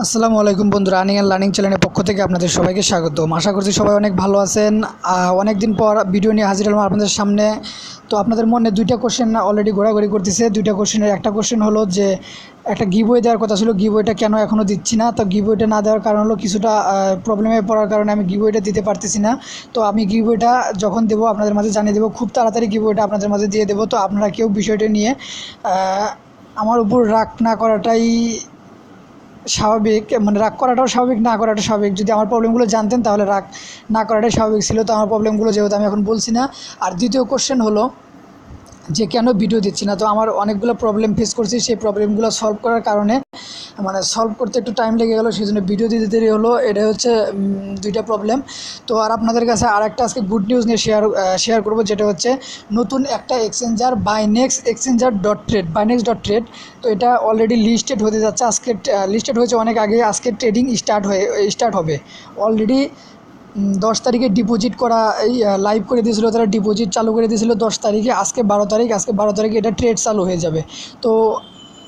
আসসালামু আলাইকুম বন্ধুরা, আর্নিং অ্যান্ড লার্নিং চ্যানেলের পক্ষ থেকে আপনাদের সবাইকে স্বাগতম। আশা করছি সবাই অনেক ভালো আছেন। অনেক দিন পর ভিডিও নিয়ে হাজির হলাম আপনাদের সামনে। তো আপনাদের মনে দুইটা কোশ্চেন অলরেডি ঘোরাঘুরি করতেছে। দুইটা কোশ্চেনের একটা কোশ্চেন হলো যে একটা গিভওয়ে দেওয়ার কথা ছিল, গিভওয়েটা কেন এখনও দিচ্ছি না। তো গিভওয়েটা না দেওয়ার কারণ হলো কিছুটা প্রবলেমে পড়ার কারণে আমি গিভওয়েটা দিতে পারতেছি না। তো আমি গিভওয়েটা যখন দেবো আপনাদের মাঝে জানিয়ে দেবো, খুব তাড়াতাড়ি গিভওয়েটা আপনাদের মাঝে দিয়ে দেবো। তো আপনারা কেউ বিষয়টা নিয়ে আমার উপর রাগ না করাটাই স্বাভাবিক, মানে রাগ করাটাও স্বাভাবিক, না করাটাও স্বাভাবিক। যদি আমার প্রবলেমগুলো জানতেন তাহলে রাগ না করাটাই স্বাভাবিক ছিল। তো আমার প্রবলেমগুলো যেহেতু আমি এখন বলছি না। আর দ্বিতীয় কোশ্চেন হলো যে কেন ভিডিও দিচ্ছি না। তো আমার অনেকগুলো প্রবলেম ফেস করছি, সেই প্রবলেমগুলো সলভ করার কারণে সলভ করতে একটু টাইম লেগে গেলো, সেই জন্য ভিডিও দিতে দেরি হলো। এটা হচ্ছে দুইটা প্রবলেম। তো আর আপনাদের কাছে আর একটা আজকে গুড নিউজ নিয়ে শেয়ার করবো, যেটা হচ্ছে নতুন একটা এক্সচেঞ্জার Binex.trade Binex.trade। তো এটা অলরেডি লিস্টেড হতে যাচ্ছে। আজকে লিস্টেড হয়েছে অনেক আগে, আজকে ট্রেডিং স্টার্ট হবে। অলরেডি 10 তারিখে ডিপোজিট করা এই লাইভ করে দিয়েছিলো, তারা ডিপোজিট চালু করে দিয়েছিল 10 তারিখে। আজকে 12 তারিখে এটা ট্রেড চালু হয়ে যাবে। তো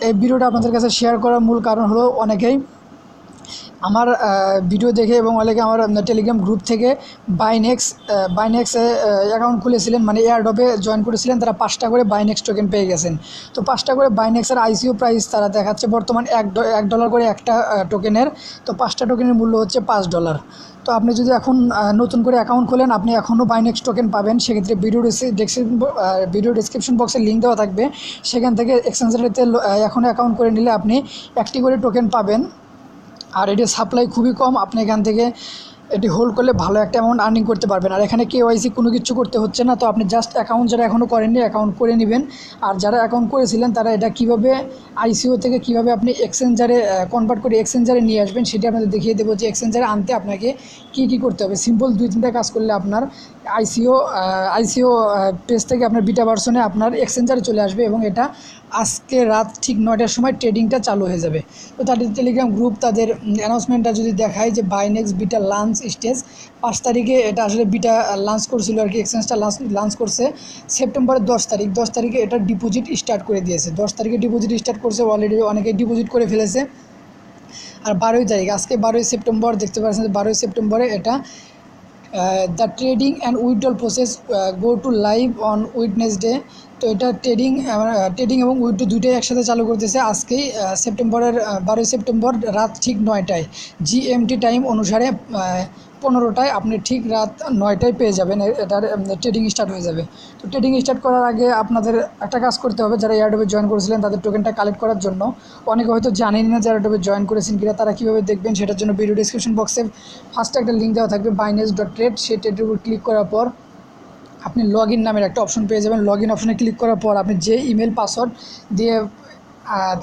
এই ভিডিওটা আপনাদের কাছে শেয়ার করার মূল কারণ হলো অনেকেই আমার ভিডিও দেখে এবং অনেকে আমার টেলিগ্রাম গ্রুপ থেকে বাইনেক্সে অ্যাকাউন্ট খুলেছিলেন, মানে এয়ারড্রপে জয়েন করেছিলেন। তারা 5টা করে বাইনেক্স টোকেন পেয়ে গেছেন। তো 5টা করে বাইনেক্সের আইসিও প্রাইস তারা দেখাচ্ছে বর্তমান $1 করে একটা টোকেনের। তো 5টা টোকেনের মূল্য হচ্ছে $5। তো আপনি যদি এখন নতুন করে অ্যাকাউন্ট খোলেন, আপনি এখনও বাইনেক্স টোকেন পাবেন। সেক্ষেত্রে ভিডিও ডিসক্রিপশন বক্সে লিঙ্ক দেওয়া থাকবে, সেখান থেকে এক্সচেঞ্জারেতে এখনও অ্যাকাউন্ট করে নিলে আপনি 1টি করে টোকেন পাবেন। আর এটির সাপ্লাই খুবই কম, আপনি এখান থেকে এটি হোল্ড করলে ভালো একটা অ্যামাউন্ট আর্নিং করতে পারবেন। আর এখানে কেওয়াইসি কোনো কিছু করতে হচ্ছে না। তো আপনি জাস্ট অ্যাকাউন্ট যারা এখনও করেননি অ্যাকাউন্ট করে নেবেন। আর যারা অ্যাকাউন্ট করেছিলেন তারা এটা কীভাবে আইসিও থেকে কীভাবে আপনি এক্সচেঞ্জারে কনভার্ট করে এক্সচেঞ্জারে নিয়ে আসবেন সেটা আপনাদের দেখিয়ে দেবো, যে এক্সচেঞ্জারে আনতে আপনাকে কী করতে হবে। সিম্পল 2-3টা কাজ করলে আপনার আইসিও পেজ থেকে আপনার বিটা ভার্সনে আপনার এক্সচেঞ্জারে চলে আসবে এবং এটা আজকে রাত ঠিক 9টার সময় ট্রেডিংটা চালু হয়ে যাবে। তো তাদের টেলিগ্রাম গ্রুপ তাদের অ্যানাউন্সমেন্টটা যদি দেখায় যে বাইনেক্স বিটা লাঞ্চ স্টেজ 5 তারিখে এটা আসলে বিটা লাঞ্চ করছিল আর কি, এক্সচেঞ্জটা লাঞ্চ করছে সেপ্টেম্বরের 10 তারিখে এটা ডিপোজিট স্টার্ট করে দিয়েছে। 10 তারিখে ডিপোজিট স্টার্ট করছে, অলরেডি অনেকে ডিপোজিট করে ফেলেছে। আর 12 তারিখ, আজকে 12 সেপ্টেম্বর, দেখতে পাচ্ছেন 12 সেপ্টেম্বরে এটা the trading and withdrawal process go to live on Wednesday. তো এটা ট্রেডিং এবং উইথড্র দুইটাই একসাথে চালু করতেছে আজকেই সেপ্টেম্বরের 12 সেপ্টেম্বর রাত ঠিক 9টায় জিএমটি টাইম অনুসারে 15টায় আপনি ঠিক রাত 9টায় পেয়ে যাবেন, এটার ট্রেডিং স্টার্ট হয়ে যাবে। তো ট্রেডিং স্টার্ট করার আগে আপনাদের একটা কাজ করতে হবে, যারা এয়ারড্রপে জয়েন করেছিলেন তাদের টোকেনটা কালেক্ট করার জন্য। অনেকে হয়তো জানেন না যারা এয়ারড্রপে জয়েন করেছেন কিনা, তারা কীভাবে দেখবেন সেটার জন্য ভিডিও ডিসক্রিপশন বক্সে ফার্স্টে একটা লিঙ্ক দেওয়া থাকবে Binex.trade। সেই ট্রেডের উপর ক্লিক করার পর আপনি লগ ইন নামের একটা অপশন পেয়ে যাবেন। লগ ইন অপশনে ক্লিক করার পর আপনি যে ইমেল পাসওয়ার্ড দিয়ে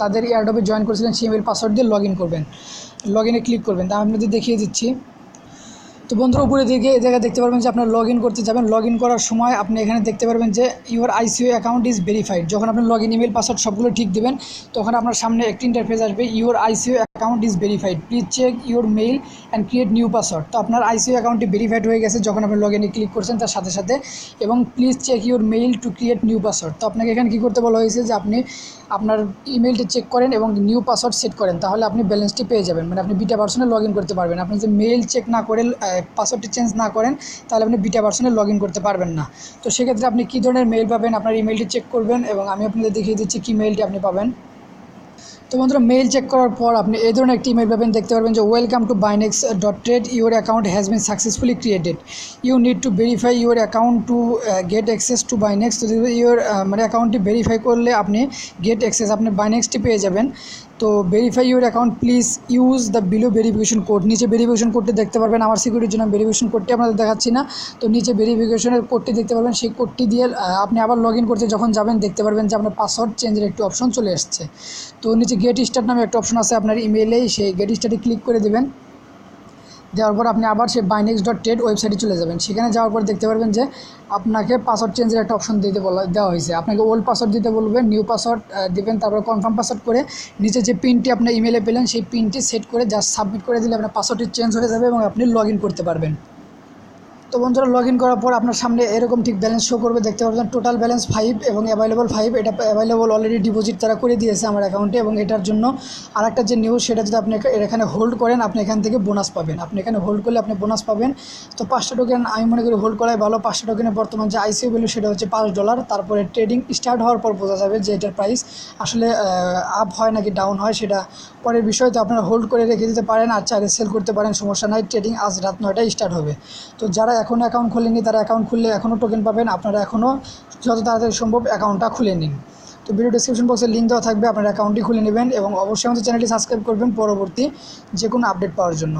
তাদের এয়ারড্রপে জয়েন করেছিলেন সেই ইমেল পাসওয়ার্ড দিয়ে লগ ইন করবেন, লগ ইনে ক্লিক করবেন। তা আমি আপনাদের দেখিয়ে দিচ্ছি। তো বন্ধুরা, উপরে দিকে এই জায়গায় দেখতে পারবেন যে আপনার লগ ইন করতে যাবেন। লগ ইন করার সময় আপনি এখানে দেখতে পারবেন যে your ICO account is verified. যখন আপনি লগ ইন ইমেল পাসওয়ার্ড সবগুলো ঠিক দেবেন তখন আপনার সামনে একটি ইন্টারফেস আসবে, your ICO account is verified, please check your mail and create new password. তো আপনার আইসিও অ্যাকাউন্টটি ভেরিফাইড হয়ে গেছে যখন আপনি লগ ইনে ক্লিক করছেন তার সাথে সাথে, এবং please check your mail to create new password. তো আপনাকে এখানে কী করতে বলা হয়েছে যে আপনি আপনার ইমেলটি চেক করেন এবং নিউ পাসওয়ার্ড সেট করেন, তাহলে আপনি ব্যালেন্সটি পেয়ে যাবেন, মানে আপনি বিটা ভার্সনে লগ ইন করতে পারবেন। আপনি যে মেইল চেক না করে পাসওয়ার্ডটি চেঞ্জ না করেন তাহলে আপনি বিটা ভার্সনে লগ ইন করতে পারবেন না। তো সেক্ষেত্রে আপনি কী ধরনের মেইল পাবেন, আপনার ইমেলটি চেক করবেন এবং আমি আপনাদের দেখিয়ে দিচ্ছি কী মেইলটি আপনি পাবেন। তো বন্ধুরা, মেইল চেক করার পর আপনি এই ধরনের একটি ইমেল পাবেন, দেখতে পারবেন যে welcome to Binex.trade, your account has been successfully created, you need to verify your account to get access to Binex. তো ইউর অ্যাকাউন্টটি ভেরিফাই করলে আপনি গেট অ্যাক্সেস, আপনি বাইনেক্সটি পেয়ে যাবেন। তো verify your account, please use the below verification code. নিচে verification কোডটি দেখতে পারবেন, আমার সিকিউরিটির জন্য ভেরিফিকেশন কোডটি আপনাদের দেখাচ্ছি না। তো নিচে ভেরিফিকেশনের কোডটি দেখতে পারবেন, সেই কোডটি দিয়ে আপনি আবার লগ ইন করতে যখন যাবেন দেখতে পারবেন যে আপনার পাসওয়ার্ড চেঞ্জের একটি অপশন চলে আসছে। তো নিচে গেট স্টার্ট নামে একটা অপশন আছে আপনার ইমেইলেই, সেই গেট স্টার্টে ক্লিক করে দেবেন। দেওয়ার পর আপনি আবার সেই Binex.trade ওয়েবসাইটে চলে যাবেন। সেখানে যাওয়ার পর দেখতে পারবেন যে আপনাকে পাসওয়ার্ড চেঞ্জের একটা অপশন দেওয়া হয়েছে। আপনাকে ওল্ড পাসওয়ার্ড দিতে বলবেন, নিউ পাসওয়ার্ড দেবেন, তারপর কনফার্ম পাসওয়ার্ড করে নিচে যে পিনটি আপনার ইমেলে পেলেন সেই পিনটি সেট করে জাস্ট সাবমিট করে দিলে আপনার পাসওয়ার্ডটি চেঞ্জ হয়ে যাবে এবং আপনি লগ ইন করতে পারবেন। তো বন্ধুরা লগ ইন করার পর আপনার সামনে এরকম ঠিক ব্যালেন্স শো করবে, দেখতে পাবেন টোটাল ব্যালেন্স 5 এবং অ্যাভেলেবল 5। এটা অ্যাভেলেবল অলরেডি ডিপোজিট তারা করে দিয়েছে আমার অ্যাকাউন্টে। এবং এটার জন্য আরেকটা যে নিউজ, সেটা যদি আপনি এখানে হোল্ড করেন আপনি এখান থেকে বোনাস পাবেন। আপনি এখানে হোল্ড করলে আপনি বোনাস পাবেন। তো 5টা টোকেন আমি মনে করি হোল্ড করাই ভালো। 5টা টোকেনের বর্তমান যে আইসিও ভ্যালু সেটা হচ্ছে $5। তারপরে ট্রেডিং স্টার্ট হওয়ার পর বোঝা যাবে যে এটার প্রাইস আসলে আপ হয় নাকি ডাউন হয়, সেটা পরের বিষয়। তো আপনারা হোল্ড করে রেখে দিতে পারেন, আর চাইলে সেল করতে পারেন, সমস্যা নাই। ট্রেডিং আজ রাত 9টায় স্টার্ট হবে। তো যারা এখনও অ্যাকাউন্ট খোলেনি তারা অ্যাকাউন্ট খুললে এখনও টোকেন পাবেন। আপনারা এখনও যত তাড়াতাড়ি সম্ভব অ্যাকাউন্টটা খুলে নিন। তো ভিডিও ডিসক্রিপশন বক্সে লিঙ্ক দেওয়া থাকবে, আপনার অ্যাকাউন্টটি খুলে নেবেন এবং অবশ্যই আমাদের চ্যানেলটি সাবস্ক্রাইব করবেন পরবর্তী যে কোনো আপডেট পাওয়ার জন্য।